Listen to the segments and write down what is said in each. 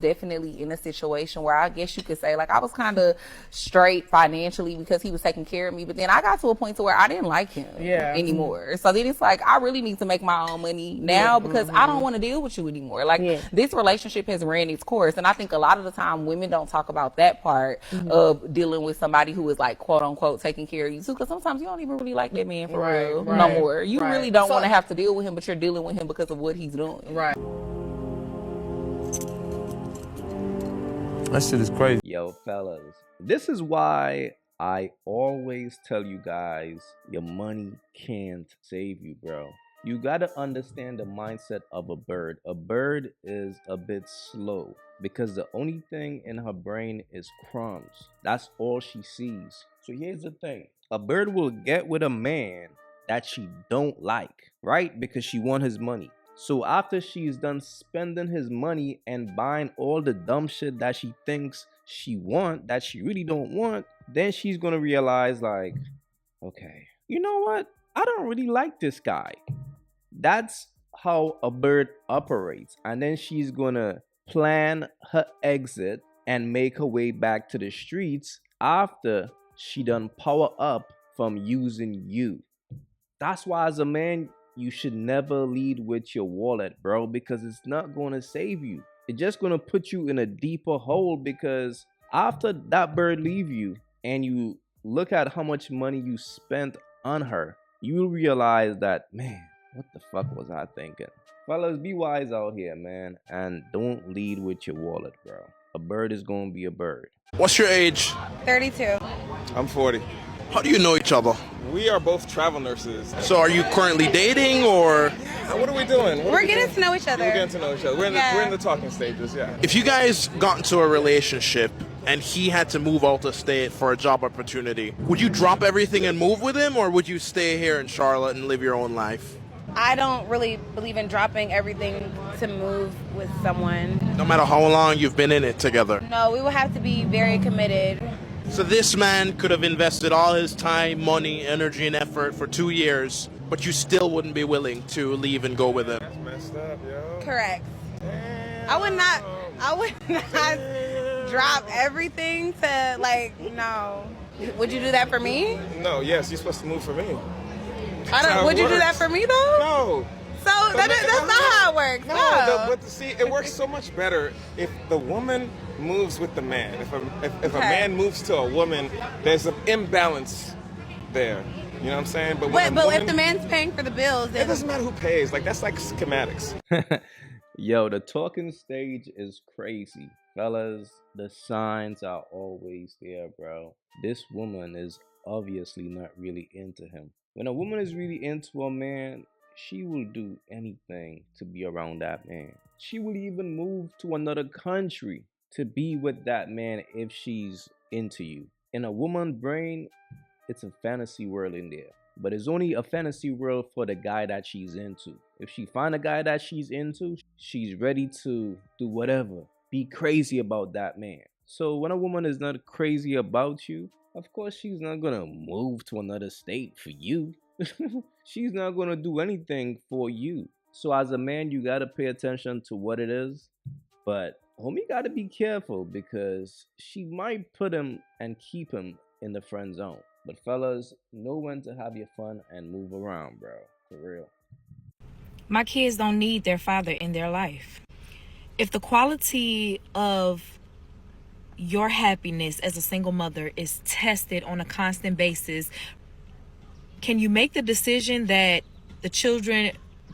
definitely in a situation where I guess you could say like I was kind of straight financially because he was taking care of me, but then I got to a point to where I didn't like him anymore. So then it's like I really need to make my own money now because I don't want to deal with you anymore. Like this relationship has ran its course, and I think a lot of the time women don't talk about that part of dealing with somebody who is like quote unquote taking care of you too, because sometimes you don't even really like that man for real no more. You really don't want to have to deal with him, but you're dealing with him because of what he's doing. Right. That shit is crazy. Yo, fellas, this is why I always tell you guys your money can't save you, bro. You gotta understand the mindset of a bird. A bird is a bit slow because the only thing in her brain is crumbs. That's all she sees. So here's the thing. A bird will get with a man that she don't like, right? Because she want his money. So after she's done spending his money and buying all the dumb shit that she thinks she want, that she really don't want, then she's gonna realize like, okay, you know what? I don't really like this guy. That's how a bird operates. And then she's gonna plan her exit and make her way back to the streets after she done power up from using you. That's why as a man, you should never lead with your wallet, bro, because it's not going to save you. It's just going to put you in a deeper hole, because after that bird leave you and you look at how much money you spent on her, you will realize that, man, what the fuck was I thinking? Fellas, be wise out here, man, and don't lead with your wallet, bro. A bird is going to be a bird. What's your age? 32. I'm 40. How do you know each other? We are both travel nurses. So are you currently dating, or? What are we doing? We're getting to know each other. We're getting to know each other. We're in the talking stages, yeah. If you guys got into a relationship and he had to move out of state for a job opportunity, would you drop everything and move with him, or would you stay here in Charlotte and live your own life? I don't really believe in dropping everything to move with someone. No matter how long you've been in it together? No, we would have to be very committed. So this man could have invested all his time, money, energy, and effort for 2 years, but you still wouldn't be willing to leave and go with him. That's messed up, yo. Correct. I would not drop everything to, like, no. Would you do that for me? No, yes, you're supposed to move for me. Would you do that for me, though? No. So that's not how it works. No. But see, it works so much better if the woman moves with the man. If a man moves to a woman, there's an imbalance there. You know what I'm saying? But if the man's paying for the bills, then it doesn't matter who pays. Like, that's like schematics. Yo, the talking stage is crazy. Fellas, the signs are always there, bro. This woman is obviously not really into him. When a woman is really into a man, she will do anything to be around that man. She will even move to another country to be with that man if she's into you. In a woman's brain, it's a fantasy world in there. But it's only a fantasy world for the guy that she's into. If she find a guy that she's into, she's ready to do whatever. Be crazy about that man. So when a woman is not crazy about you, of course she's not gonna move to another state for you. She's not gonna do anything for you. So as a man, you gotta pay attention to what it is. But homie gotta be careful, because she might put him and keep him in the friend zone. But fellas, know when to have your fun and move around, bro. For real. My kids don't need their father in their life. If the quality of your happiness as a single mother is tested on a constant basis, can you make the decision that the children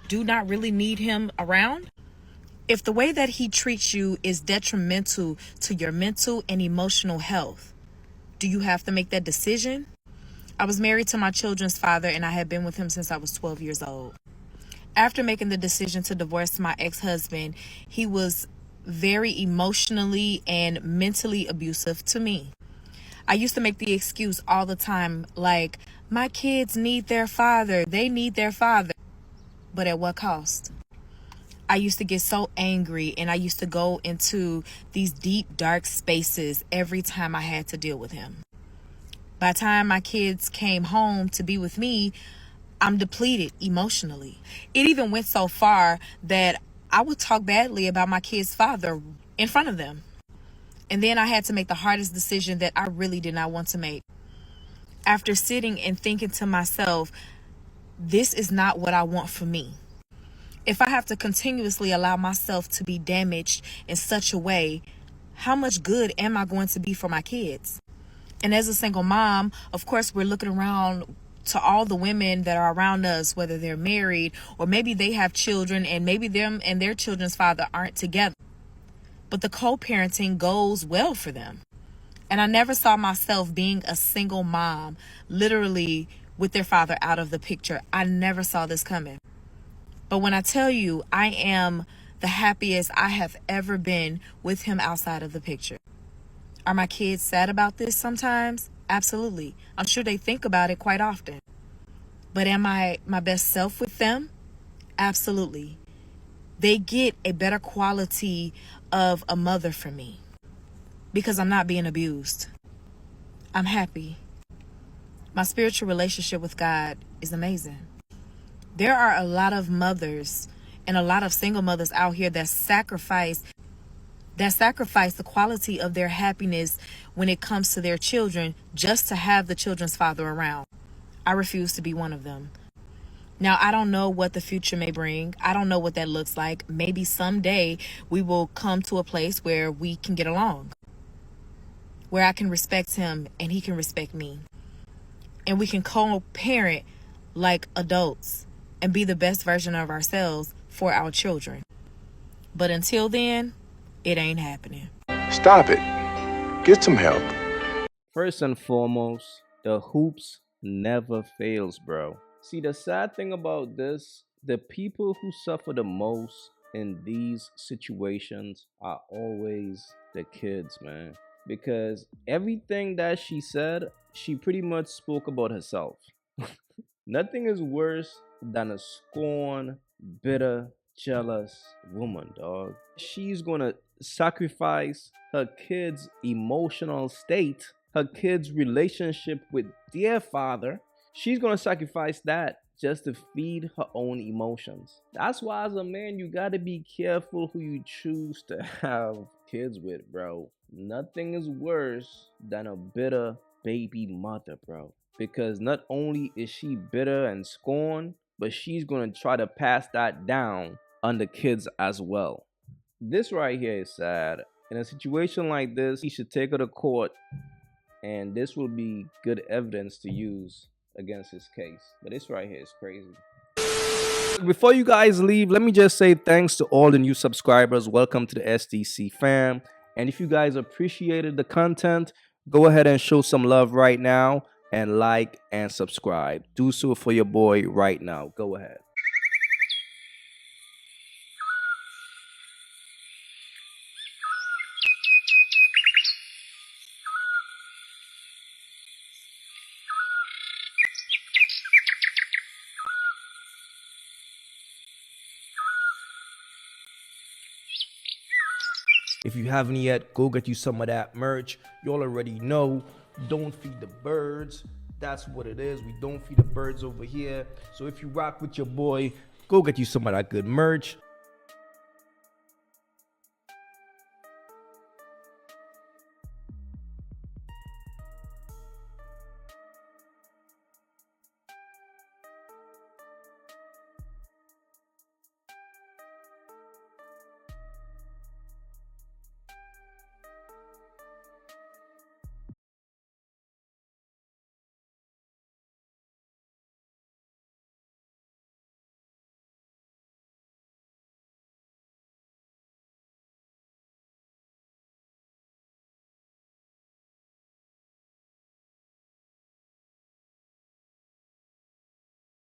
do not really need him around? If the way that he treats you is detrimental to your mental and emotional health, do you have to make that decision? I was married to my children's father, and I had been with him since I was 12 years old. After making the decision to divorce my ex-husband, he was very emotionally and mentally abusive to me. I used to make the excuse all the time, like, my kids need their father, they need their father. But at what cost? I used to get so angry, and I used to go into these deep, dark spaces every time I had to deal with him. By the time my kids came home to be with me, I'm depleted emotionally. It even went so far that I would talk badly about my kid's father in front of them. And then I had to make the hardest decision that I really did not want to make. After sitting and thinking to myself, this is not what I want for me. If I have to continuously allow myself to be damaged in such a way, how much good am I going to be for my kids? And as a single mom, of course, we're looking around to all the women that are around us, whether they're married or maybe they have children and maybe them and their children's father aren't together. But the co-parenting goes well for them. And I never saw myself being a single mom, literally with their father out of the picture. I never saw this coming. But when I tell you, I am the happiest I have ever been with him outside of the picture. Are my kids sad about this sometimes? Absolutely. I'm sure they think about it quite often. But am I my best self with them? Absolutely. They get a better quality of a mother from me because I'm not being abused. I'm happy. My spiritual relationship with God is amazing. There are a lot of mothers and a lot of single mothers out here that sacrifice the quality of their happiness when it comes to their children just to have the children's father around. I refuse to be one of them. Now, I don't know what the future may bring. I don't know what that looks like. Maybe someday we will come to a place where we can get along, where I can respect him and he can respect me. And we can co-parent like adults and be the best version of ourselves for our children. But until then, it ain't happening. Stop it. Get some help. First and foremost, the hoops never fails, bro. See, the sad thing about this, the people who suffer the most in these situations are always the kids, man. Because everything that she said, she pretty much spoke about herself. Nothing is worse than a scorned, bitter, jealous woman, dog. She's gonna sacrifice her kids' emotional state, her kids' relationship with their father. She's gonna sacrifice that just to feed her own emotions. That's why, as a man, you gotta be careful who you choose to have kids with, bro. Nothing is worse than a bitter baby mother, bro. Because not only is she bitter and scorned, but she's gonna try to pass that down on the kids as well. This right here is sad. In a situation like this, he should take her to court, and this will be good evidence to use against his case. But this right here is crazy. Before you guys leave, let me just say thanks to all the new subscribers. Welcome to the SDC fam. And if you guys appreciated the content, go ahead and show some love right now and like and subscribe. Do so for your boy right now. Go ahead. If you haven't yet, go get you some of that merch. You all already know, don't feed the birds. That's what it is. We don't feed the birds over here. So if you rock with your boy, go get you some of that good merch.